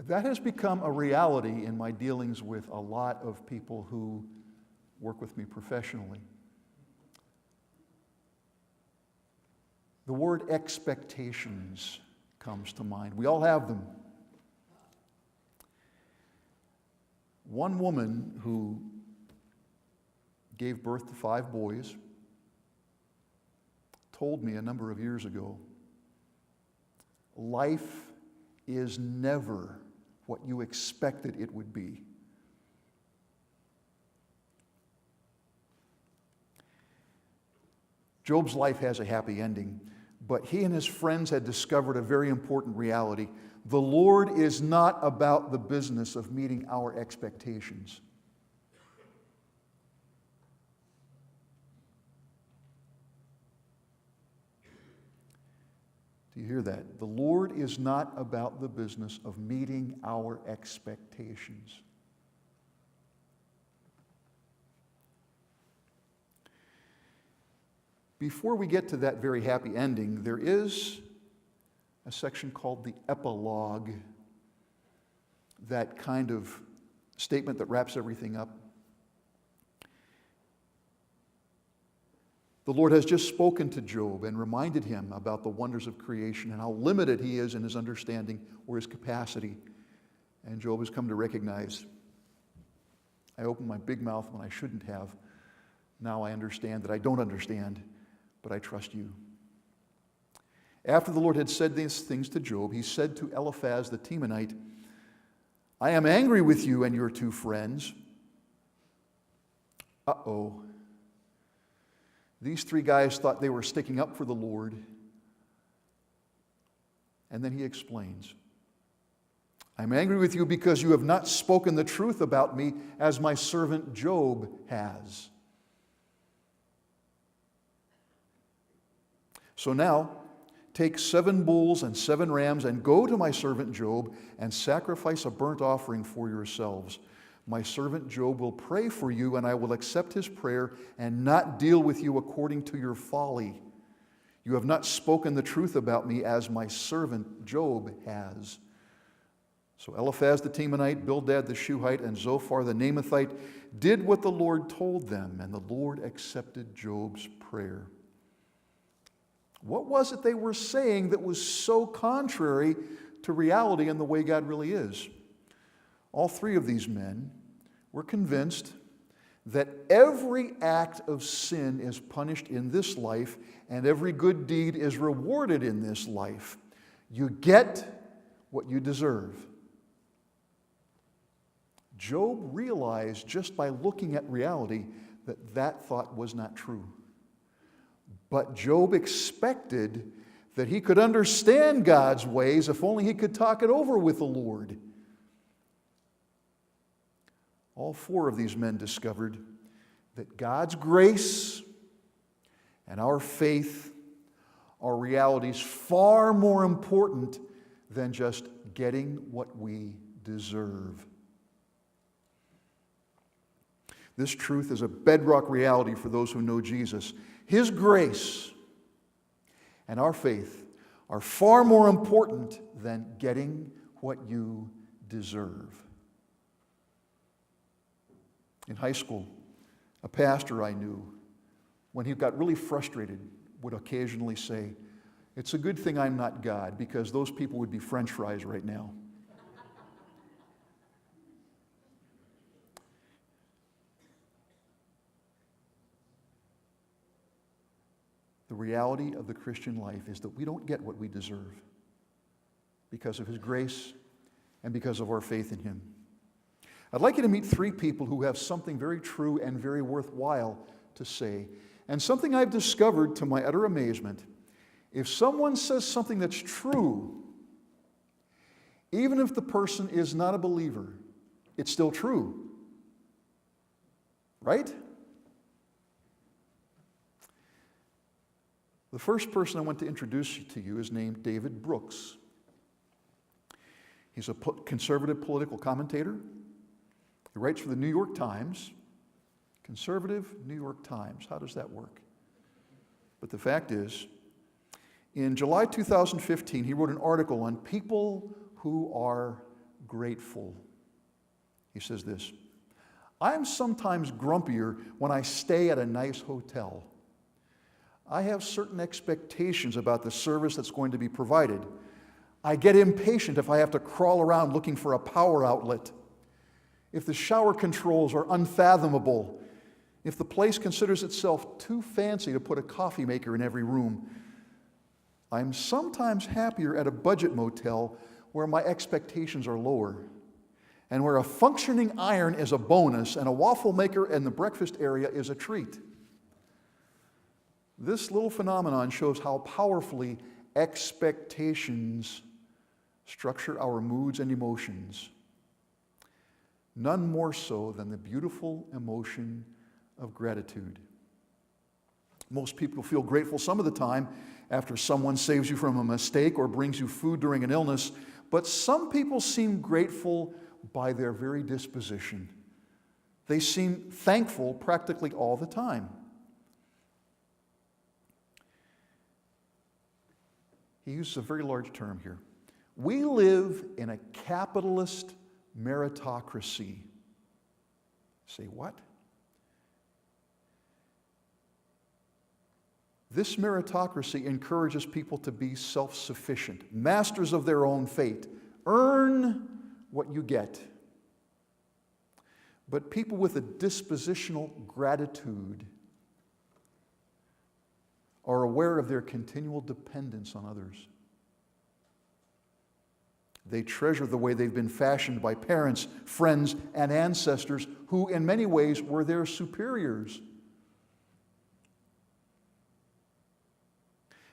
That has become a reality in my dealings with a lot of people who work with me professionally. The word expectations comes to mind. We all have them. One woman who gave birth to 5 boys told me a number of years ago, life is never what you expected it would be. Job's life has a happy ending, but he and his friends had discovered a very important reality. The Lord is not about the business of meeting our expectations. Do you hear that? The Lord is not about the business of meeting our expectations. Before we get to that very happy ending, there is a section called the Epilogue, that kind of statement that wraps everything up. The Lord has just spoken to Job and reminded him about the wonders of creation and how limited he is in his understanding or his capacity. And Job has come to recognize, I opened my big mouth when I shouldn't have. Now I understand that I don't understand, but I trust you. After the Lord had said these things to Job, he said to Eliphaz the Temanite, I am angry with you and your 2 friends. Uh-oh. These 3 guys thought they were sticking up for the Lord. And then he explains, I'm angry with you because you have not spoken the truth about me as my servant Job has. So now, take 7 bulls and 7 rams and go to my servant Job and sacrifice a burnt offering for yourselves. My servant Job will pray for you, and I will accept his prayer and not deal with you according to your folly. You have not spoken the truth about me as my servant Job has. So Eliphaz the Temanite, Bildad the Shuhite, and Zophar the Naamathite did what the Lord told them, and the Lord accepted Job's prayer. What was it they were saying that was so contrary to reality and the way God really is? All 3 of these men were convinced that every act of sin is punished in this life and every good deed is rewarded in this life. You get what you deserve. Job realized just by looking at reality that that thought was not true. But Job expected that he could understand God's ways if only he could talk it over with the Lord. All 4 of these men discovered that God's grace and our faith are realities far more important than just getting what we deserve. This truth is a bedrock reality for those who know Jesus. His grace and our faith are far more important than getting what you deserve. In high school, a pastor I knew, when he got really frustrated, would occasionally say, it's a good thing I'm not God, because those people would be French fries right now. The reality of the Christian life is that we don't get what we deserve because of His grace and because of our faith in Him. I'd like you to meet 3 people who have something very true and very worthwhile to say. And something I've discovered to my utter amazement, if someone says something that's true, even if the person is not a believer, it's still true. Right? The first person I want to introduce to you is named David Brooks. He's a conservative political commentator. He writes for the New York Times. Conservative New York Times. How does that work? But the fact is, in July 2015, he wrote an article on people who are grateful. He says this, I'm sometimes grumpier when I stay at a nice hotel. I have certain expectations about the service that's going to be provided. I get impatient if I have to crawl around looking for a power outlet. If the shower controls are unfathomable, if the place considers itself too fancy to put a coffee maker in every room, I'm sometimes happier at a budget motel where my expectations are lower and where a functioning iron is a bonus and a waffle maker in the breakfast area is a treat. This little phenomenon shows how powerfully expectations structure our moods and emotions. None more so than the beautiful emotion of gratitude. Most people feel grateful some of the time after someone saves you from a mistake or brings you food during an illness, but some people seem grateful by their very disposition. They seem thankful practically all the time. He uses a very large term here. We live in a capitalist meritocracy. Say what? This meritocracy encourages people to be self-sufficient, masters of their own fate. Earn what you get. But people with a dispositional gratitude are aware of their continual dependence on others. They treasure the way they've been fashioned by parents, friends, and ancestors who in many ways were their superiors.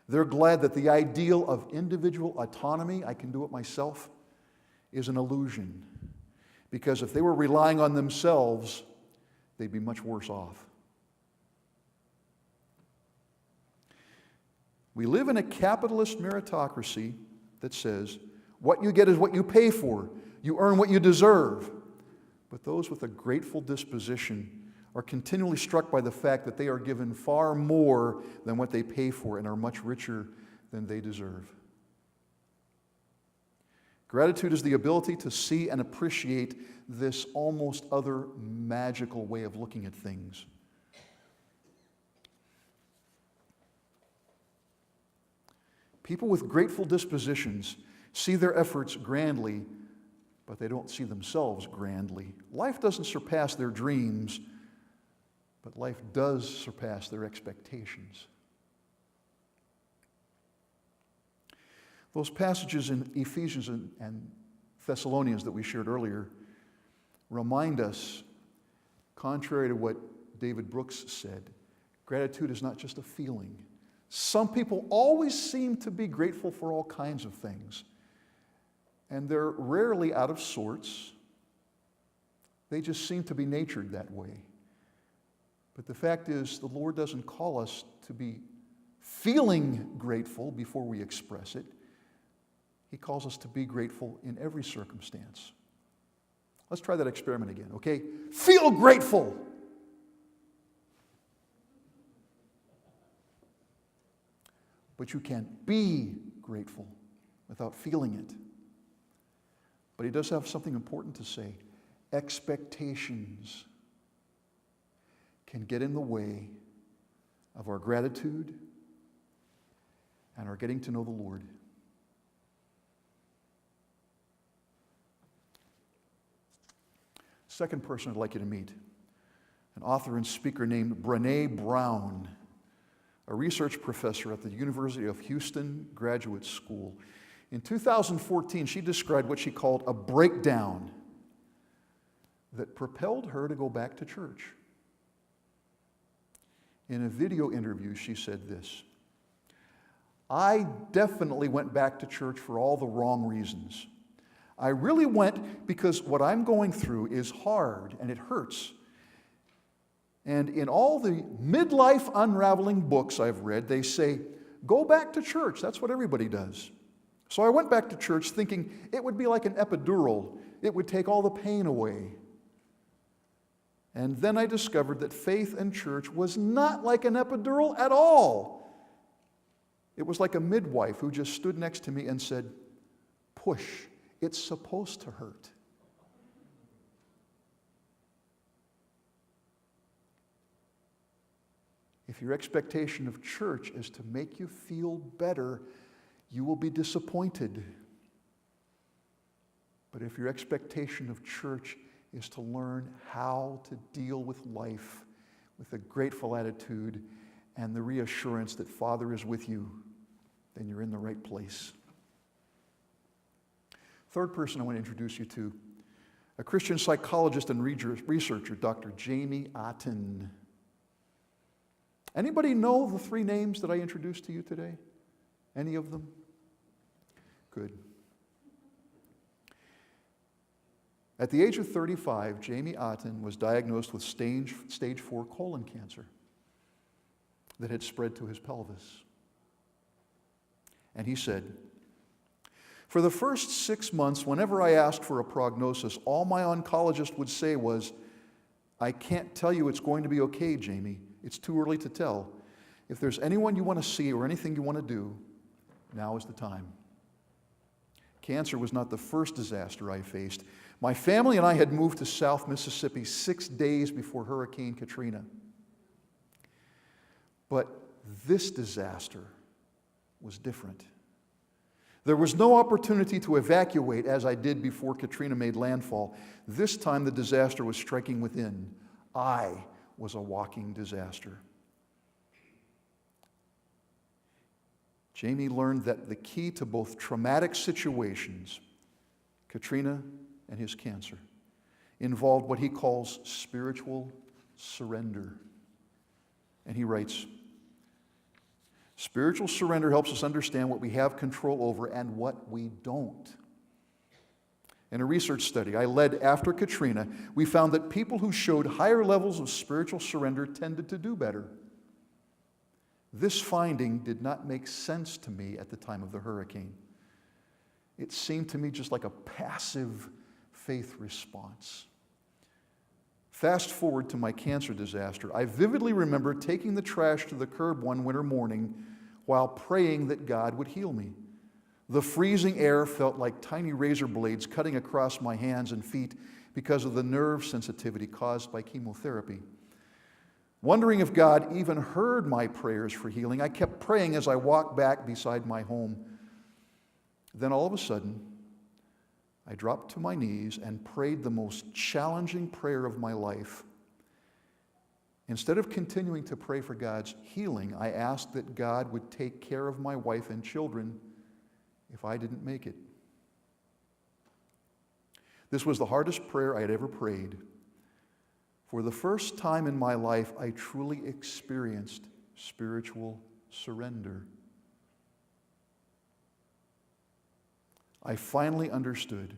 They're glad that the ideal of individual autonomy, I can do it myself, is an illusion. Because if they were relying on themselves, they'd be much worse off. We live in a capitalist meritocracy that says, what you get is what you pay for. You earn what you deserve. But those with a grateful disposition are continually struck by the fact that they are given far more than what they pay for and are much richer than they deserve. Gratitude is the ability to see and appreciate this almost other magical way of looking at things. People with grateful dispositions see their efforts grandly, but they don't see themselves grandly. Life doesn't surpass their dreams, but life does surpass their expectations. Those passages in Ephesians and Thessalonians that we shared earlier remind us, contrary to what David Brooks said, gratitude is not just a feeling. Some people always seem to be grateful for all kinds of things, and they're rarely out of sorts. They just seem to be natured that way. But the fact is, the Lord doesn't call us to be feeling grateful before we express it. He calls us to be grateful in every circumstance. Let's try that experiment again, okay? Feel grateful. But you can't be grateful without feeling it. But he does have something important to say. Expectations can get in the way of our gratitude and our getting to know the Lord. Second person I'd like you to meet, an author and speaker named Bryan Brown, a research professor at the University of Houston Graduate School. In 2014, she described what she called a breakdown that propelled her to go back to church. In a video interview, she said this, I definitely went back to church for all the wrong reasons. I really went because what I'm going through is hard and it hurts. And in all the midlife unraveling books I've read, they say, go back to church. That's what everybody does. So I went back to church thinking it would be like an epidural. It would take all the pain away. And then I discovered that faith and church was not like an epidural at all. It was like a midwife who just stood next to me and said, push. It's supposed to hurt. If your expectation of church is to make you feel better, you will be disappointed. But if your expectation of church is to learn how to deal with life with a grateful attitude and the reassurance that Father is with you, then you're in the right place. Third person I want to introduce you to, a Christian psychologist and researcher, Dr. Jamie Otten. Anybody know the three names that I introduced to you today? Any of them? Good. At the age of 35, Jamie Otten was diagnosed with stage 4 colon cancer that had spread to his pelvis. And he said, "For the first 6 months, whenever I asked for a prognosis, all my oncologist would say was, 'I can't tell you it's going to be okay, Jamie. It's too early to tell. If there's anyone you want to see or anything you want to do, now is the time.' Cancer was not the first disaster I faced. My family and I had moved to South Mississippi 6 days before Hurricane Katrina. But this disaster was different. There was no opportunity to evacuate as I did before Katrina made landfall. This time the disaster was striking within. I was a walking disaster." Jamie learned that the key to both traumatic situations, Katrina and his cancer, involved what he calls spiritual surrender. And he writes, "Spiritual surrender helps us understand what we have control over and what we don't. In a research study I led after Katrina, we found that people who showed higher levels of spiritual surrender tended to do better. This finding did not make sense to me at the time of the hurricane. It seemed to me just like a passive faith response. Fast forward to my cancer disaster. I vividly remember taking the trash to the curb one winter morning while praying that God would heal me. The freezing air felt like tiny razor blades cutting across my hands and feet because of the nerve sensitivity caused by chemotherapy. Wondering if God even heard my prayers for healing, I kept praying as I walked back beside my home. Then all of a sudden, I dropped to my knees and prayed the most challenging prayer of my life. Instead of continuing to pray for God's healing, I asked that God would take care of my wife and children if I didn't make it. This was the hardest prayer I had ever prayed. For the first time in my life, I truly experienced spiritual surrender. I finally understood.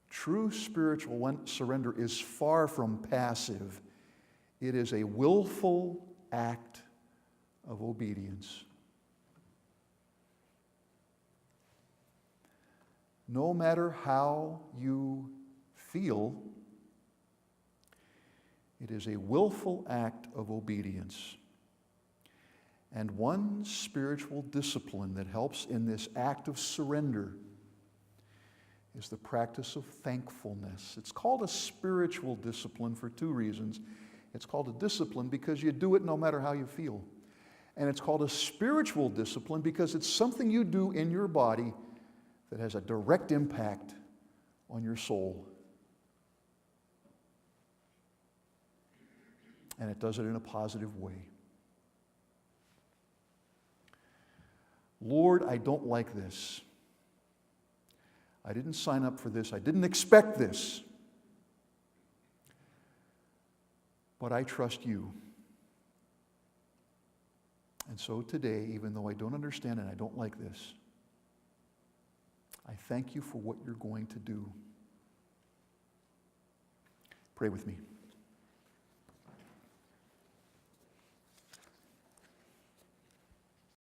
True spiritual surrender is far from passive. It is a willful act of obedience. No matter how you feel, it is a willful act of obedience. And one spiritual discipline that helps in this act of surrender is the practice of thankfulness. It's called a spiritual discipline for two reasons. It's called a discipline because you do it no matter how you feel. And it's called a spiritual discipline because it's something you do in your body that has a direct impact on your soul. And it does it in a positive way. Lord, I don't like this. I didn't sign up for this. I didn't expect this. But I trust you. And so today, even though I don't understand and I don't like this, I thank you for what you're going to do. Pray with me.